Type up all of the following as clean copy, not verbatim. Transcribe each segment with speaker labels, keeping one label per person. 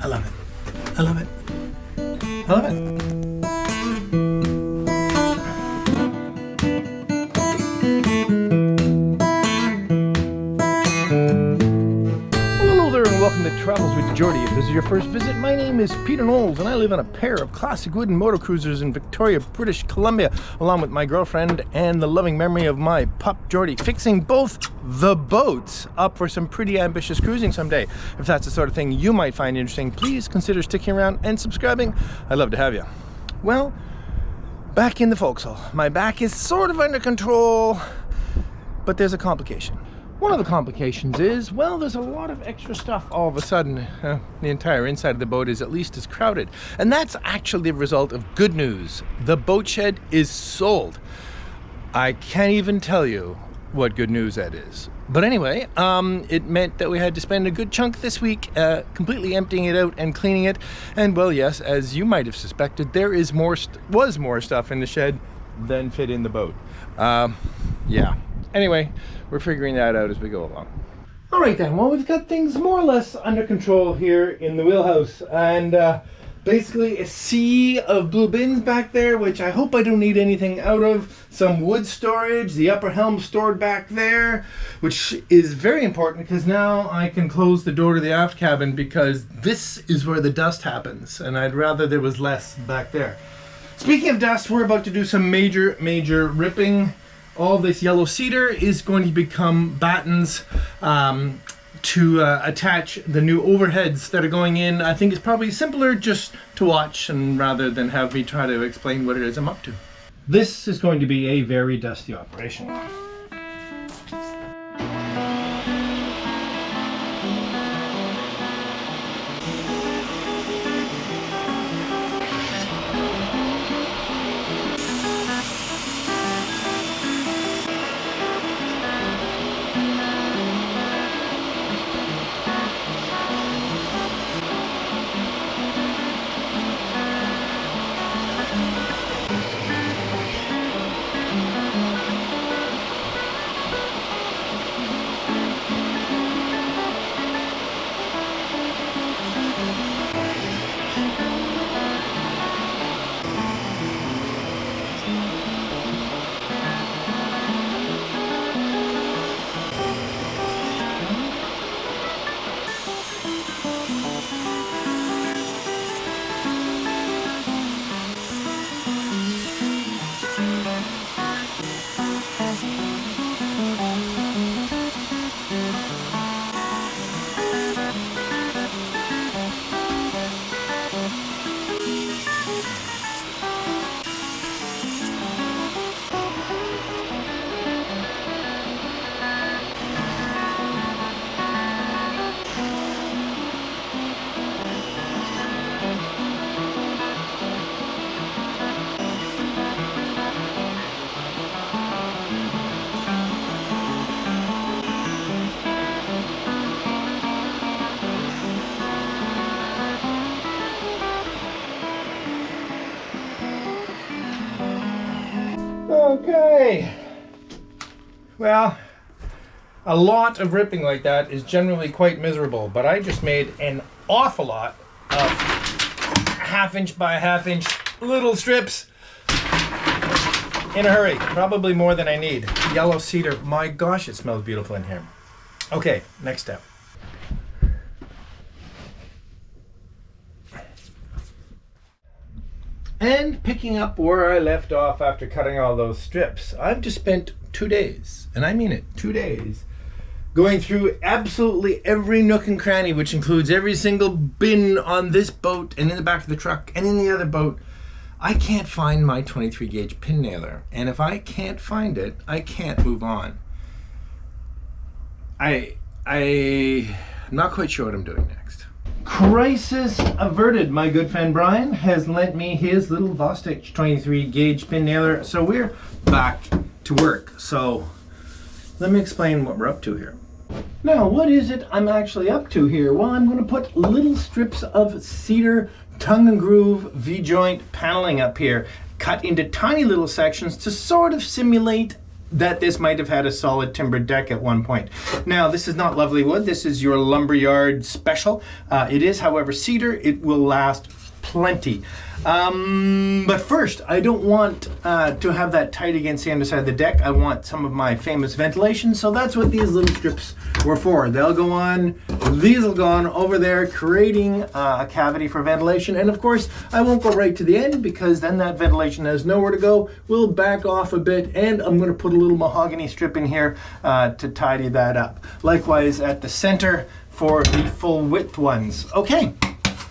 Speaker 1: I love it. I love it. I love it. Welcome to Travels with Geordie. If this is your first visit, my name is Peter Knowles and I live on a pair of classic wooden motor cruisers in Victoria, British Columbia, along with my girlfriend and the loving memory of my pup Geordie, fixing both the boats up for some pretty ambitious cruising someday. If that's the sort of thing you might find interesting, please consider sticking around and subscribing. I'd love to have you. Well, back in the forecastle. My back is sort of under control, but there's a complication. One of the complications is, well, there's a lot of extra stuff all of a sudden. The entire inside of the boat is at least as crowded. And that's actually the result of good news. The boat shed is sold. I can't even tell you what good news that is. But anyway, it meant that we had to spend a good chunk this week completely emptying it out and cleaning it. And well, yes, as you might have suspected, there is was more stuff in the shed than fit in the boat. Yeah. Anyway, we're figuring that out as we go along. All right then, well, we've got things more or less under control here in the wheelhouse, and basically a sea of blue bins back there, which I hope I don't need anything out of. Some wood storage, the upper helm stored back there, which is very important because now I can close the door to the aft cabin because this is where the dust happens, and I'd rather there was less back there. Speaking of dust, we're about to do some major ripping. All this yellow cedar is going to become battens to attach the new overheads that are going in. I think it's probably simpler just to watch and rather than have me try to explain what it is I'm up to. This is going to be a very dusty operation. Okay, well, a lot of ripping like that is generally quite miserable, but I just made an awful lot of 1/2 inch by 1/2 inch little strips in a hurry, probably more than I need. Yellow cedar, my gosh, it smells beautiful in here. Okay, next step. And picking up where I left off after cutting all those strips, I've just spent 2 days, and I mean it, 2 days, going through absolutely every nook and cranny, which includes every single bin on this boat and in the back of the truck and in the other boat. I can't find my 23 gauge pin nailer, and if I can't find it, I can't move on. I'm not quite sure what I'm doing next. Crisis averted. My good friend Brian has lent me his little Vostich 23 gauge pin nailer, so we're back to work. So let me explain what we're up to here. Now, what is it I'm actually up to here? Well, I'm going to put little strips of cedar tongue and groove V-joint paneling up here, cut into tiny little sections to sort of simulate that this might have had a solid timbered deck at one point. Now, this is not lovely wood. This is your lumberyard special. It is, however, cedar. It will last plenty. But first, I don't want to have that tight against the underside of the deck. I want some of my famous ventilation, so that's what these little strips were for. They'll go on, these will go on over there, creating a cavity for ventilation. And of course, I won't go right to the end because then that ventilation has nowhere to go. We'll back off a bit, and I'm going to put a little mahogany strip in here to tidy that up. Likewise at the center for the full width ones. Okay,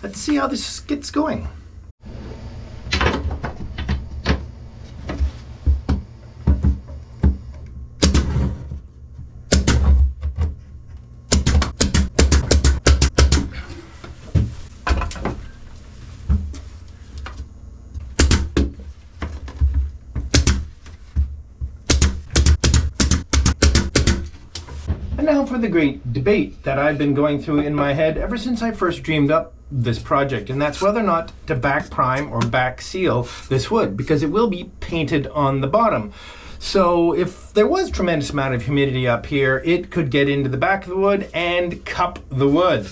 Speaker 1: let's see how this gets going. Now for the great debate that I've been going through in my head ever since I first dreamed up this project, and that's whether or not to back prime or back seal this wood, because it will be painted on the bottom. So if there was tremendous amount of humidity up here, it could get into the back of the wood and cup the wood.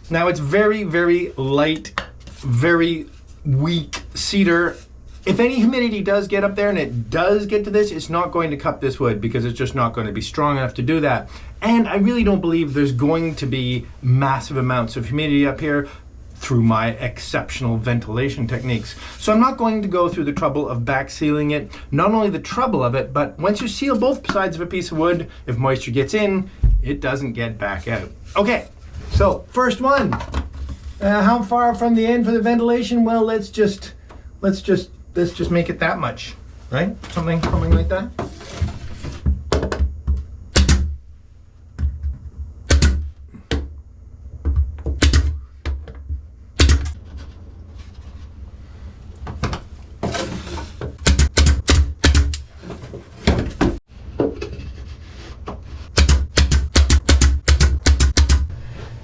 Speaker 1: Now it's very, very light, very weak cedar. If any humidity does get up there and it does get to this, it's not going to cup this wood because it's just not going to be strong enough to do that. And I really don't believe there's going to be massive amounts of humidity up here through my exceptional ventilation techniques. So I'm not going to go through the trouble of back sealing it. Not only the trouble of it, but once you seal both sides of a piece of wood, if moisture gets in, it doesn't get back out. Okay, so first one. How far from the end for the ventilation? Well, let's just make it that much, right? Something like that.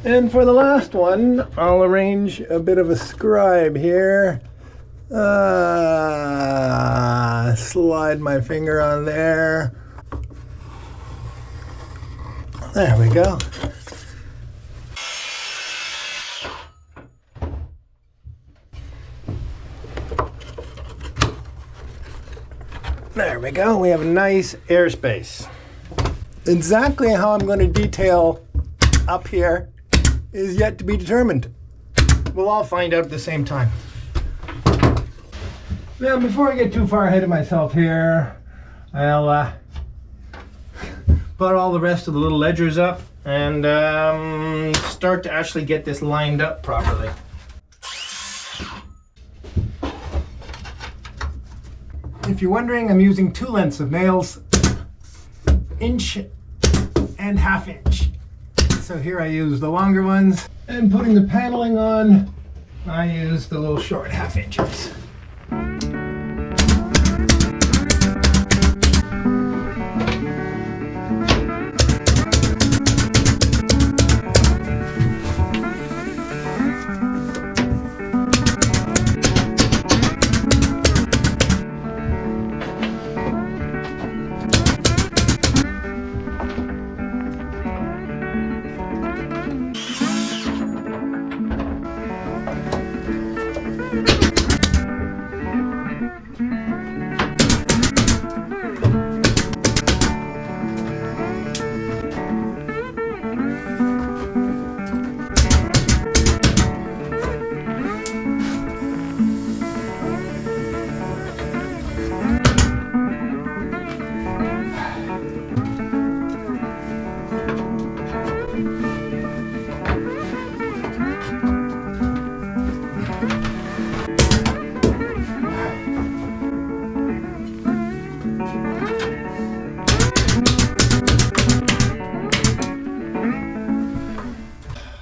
Speaker 1: And for the last one, I'll arrange a bit of a scribe here. Slide my finger on there. There we go. There we go. We have a nice airspace. Exactly how I'm going to detail up here is yet to be determined. We'll all find out at the same time. Now, before I get too far ahead of myself here, I'll put all the rest of the little ledgers up and start to actually get this lined up properly. If you're wondering, I'm using two lengths of nails, inch and half inch. So here I use the longer ones, and putting the paneling on, I use the little short half inches.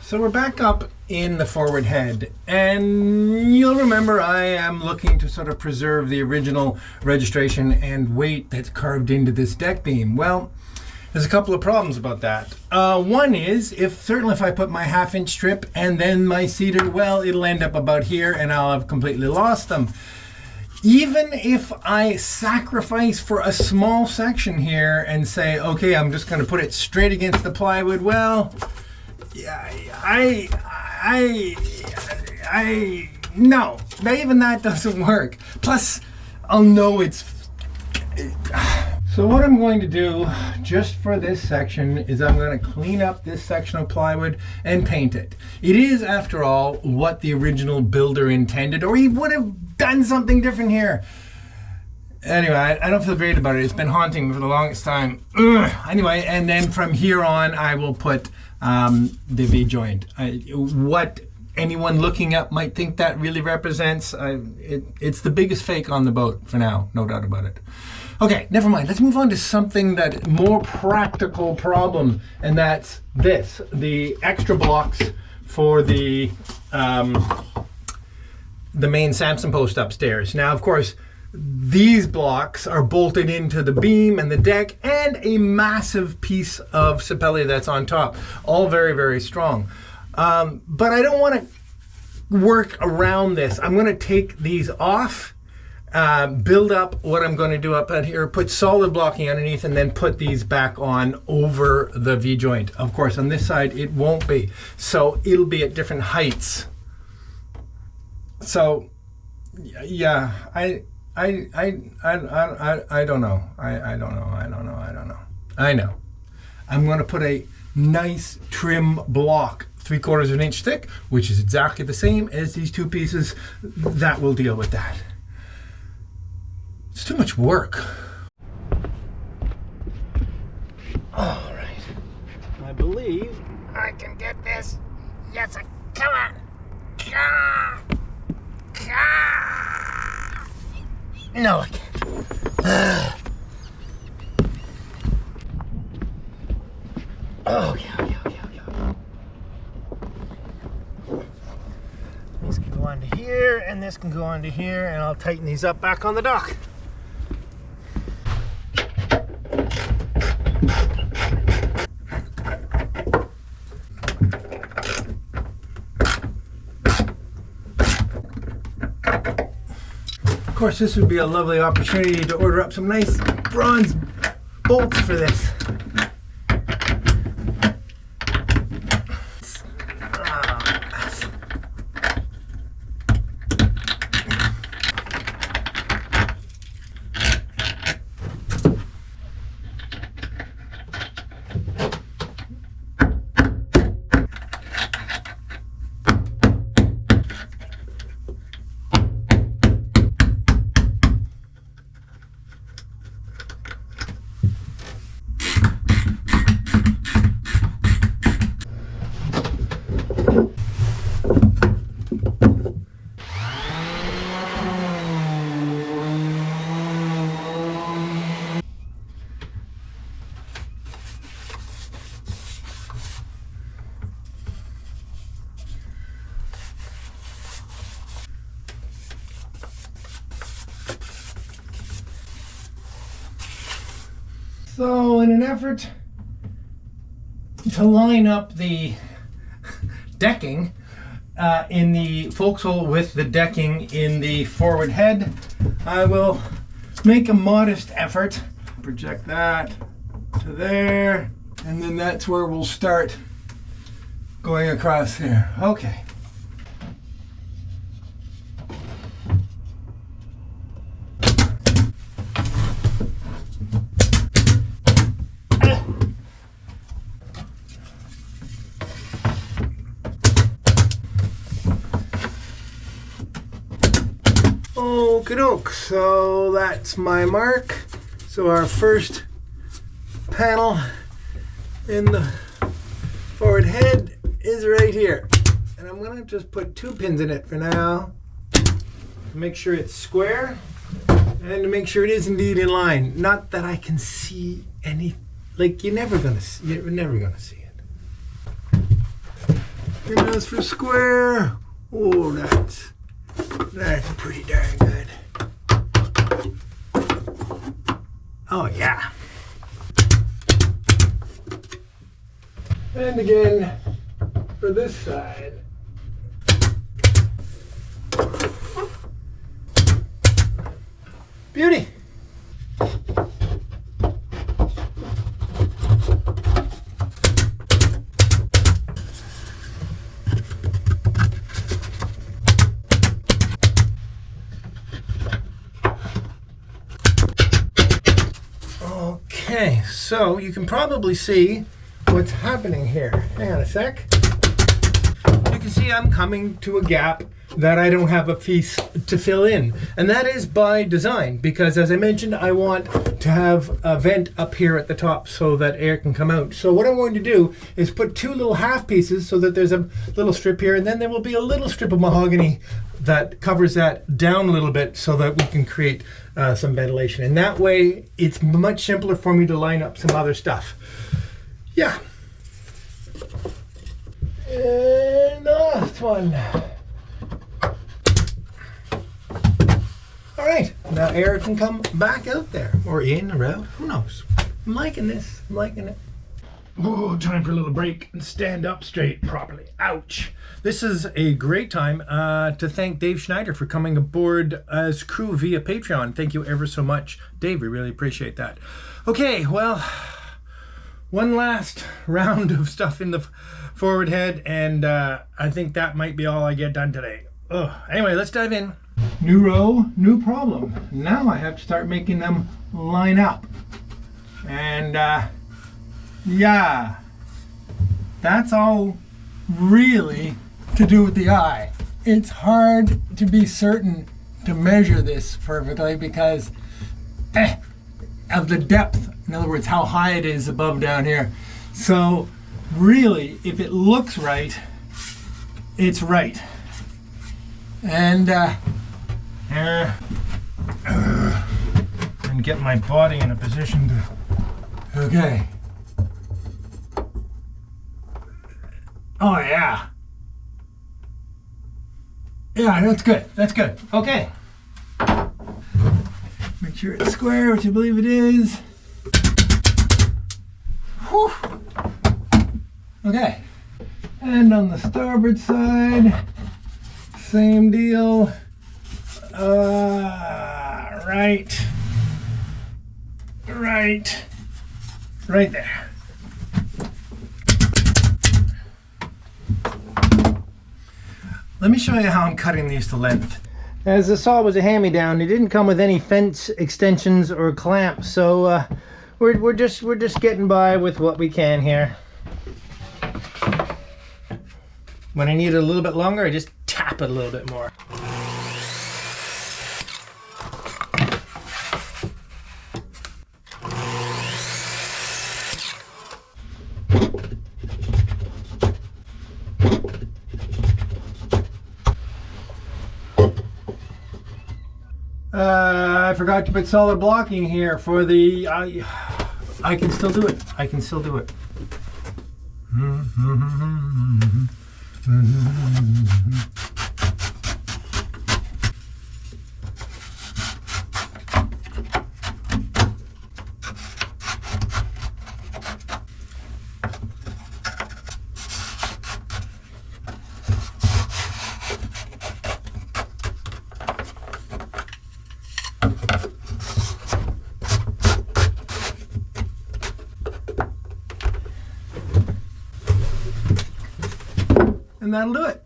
Speaker 1: So we're back up in the forward head, and you'll remember I am looking to sort of preserve the original registration and weight that's carved into this deck beam. Well, there's a couple of problems about that. One is, certainly if I put my half-inch strip and then my cedar, well, it'll end up about here and I'll have completely lost them. even if I sacrifice for a small section here and say, okay, I'm just going to put it straight against the plywood, well, yeah, no, even that doesn't work. Plus, I'll know it's... So what I'm going to do just for this section is I'm going to clean up this section of plywood and paint it. It is, after all, what the original builder intended, or he would have done something different here. Anyway, I don't feel great about it. It's been haunting me for the longest time. Ugh. Anyway, and then from here on, I will put the V-joint. What anyone looking up might think that really represents, it's the biggest fake on the boat for now, no doubt about it. Okay, never mind. Let's move on to something that more practical problem, and that's this: the extra blocks for the main Samson post upstairs. Now, of course, these blocks are bolted into the beam and the deck, and a massive piece of sapelli that's on top. All very, very strong. But I don't want to work around this. I'm going to take these off. Build up what I'm going to do up out here, put solid blocking underneath, and then put these back on over the V-joint. Of course, on this side, it won't be. So it'll be at different heights. So, yeah, I don't know. I don't know. I know. I'm going to put a nice trim block, 3/4 of an inch thick, which is exactly the same as these two pieces. That will deal with that. It's too much work. All right. I believe I can get this. Yes, come on. No, I can't. Okay. This can go onto here, and this can go onto here, and I'll tighten these up back on the dock. Of course, this would be a lovely opportunity to order up some nice bronze bolts for this. So in an effort to line up the decking in the forecastle with the decking in the forward head, I will make a modest effort. Project that to there, and then that's where we'll start going across here. Okay. Okey-doke, so that's my mark. So our first panel in the forward head is right here. And I'm gonna just put 2 pins in it for now to make sure it's square and to make sure it is indeed in line. Not that I can see any, like you're never gonna see it. And as for square, oh, that's pretty darn good. Oh yeah. And again, for this side. Beauty. Okay, so you can probably see what's happening here. Hang on a sec. You can see I'm coming to a gap that I don't have a piece to fill in. And that is by design, because as I mentioned, I want to have a vent up here at the top so that air can come out. So what I'm going to do is put two little half pieces so that there's a little strip here, and then there will be a little strip of mahogany that covers that down a little bit so that we can create some ventilation. And that way it's much simpler for me to line up some other stuff. Yeah. And the last one. All right, now air can come back out there, or in or out, who knows. I'm liking this, I'm liking it. Oh, time for a little break and stand up straight properly. Ouch. This is a great time to thank Dave Schneider for coming aboard as crew via Patreon. Thank you ever so much, Dave. We really appreciate that. Okay, well, one last round of stuff in the forward head, and I think that might be all I get done today. Anyway, let's dive in. New row, new problem. Now I have to start making them line up. And yeah, that's all really to do with the eye. It's hard to be certain to measure this perfectly because of the depth. In other words, how high it is above down here. So really, if it looks right, it's right. And get my body in a position to, okay. Oh yeah. Yeah, that's good, that's good. Okay. Make sure it's square, which I believe it is. Whew. Okay. And on the starboard side, same deal. Right there. Let me show you how I'm cutting these to length. As the saw was a hand-me-down, it didn't come with any fence extensions or clamps, so we're just getting by with what we can here. When I need it a little bit longer, I just tap it a little bit more. I forgot to put solid blocking here for the, I can still do it. I can still do it. And that'll do it.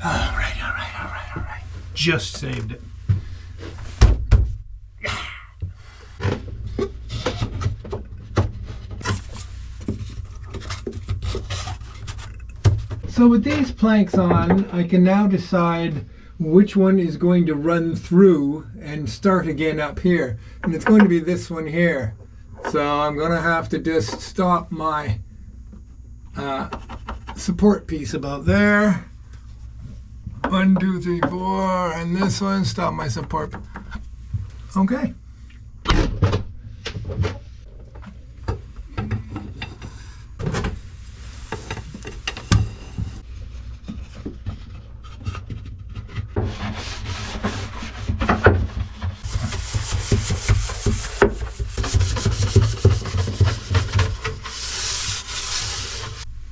Speaker 1: All right. Just saved it. So with these planks on, I can now decide which one is going to run through and start again up here, and it's going to be this one here. So I'm going to have to just stop my support piece about there. 1, 2, 3, 4, and this one, stop my support. Okay.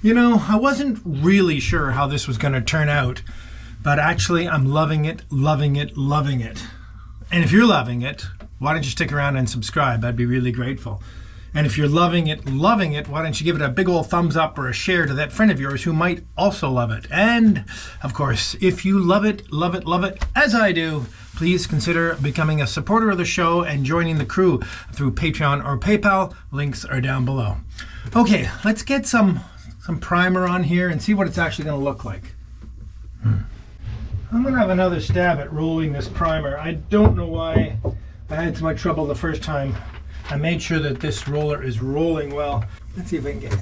Speaker 1: You know, I wasn't really sure how this was going to turn out, but actually I'm loving it, loving it, loving it. And if you're loving it, why don't you stick around and subscribe? I'd be really grateful. And if you're loving it, why don't you give it a big old thumbs up or a share to that friend of yours who might also love it. And of course, if you love it, as I do, please consider becoming a supporter of the show and joining the crew through Patreon or PayPal. Links are down below. Okay, let's get some primer on here and see what it's actually going to look like. I'm going to have another stab at rolling this primer. I don't know why I had so much trouble the first time. I made sure that this roller is rolling well. Let's see if I can get it.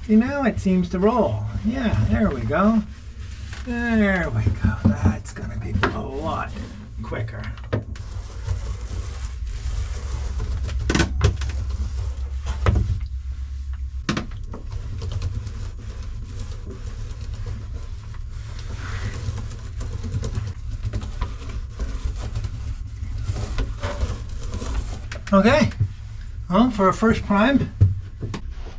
Speaker 1: See, now it seems to roll. Yeah, there we go. There we go. That's going to be a lot quicker. Okay, well, for a first prime,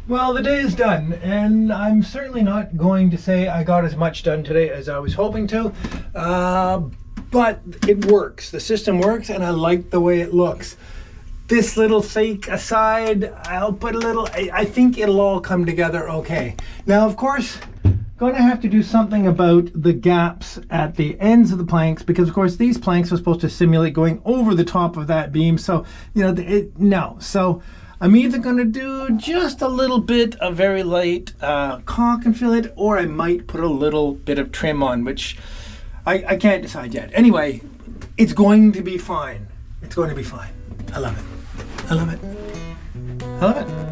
Speaker 1: well, the day is done, and I'm certainly not going to say I got as much done today as I was hoping to, but it works. The system works, and I like the way it looks. This little fake aside, I'll put a little, I think it'll all come together okay. Now, of course, going to have to do something about the gaps at the ends of the planks, because of course these planks are supposed to simulate going over the top of that beam. So, you know, no. So I'm either going to do just a little bit of very light caulk and fillet, or I might put a little bit of trim on, which I can't decide yet. Anyway, it's going to be fine. It's going to be fine. I love it. I love it. I love it.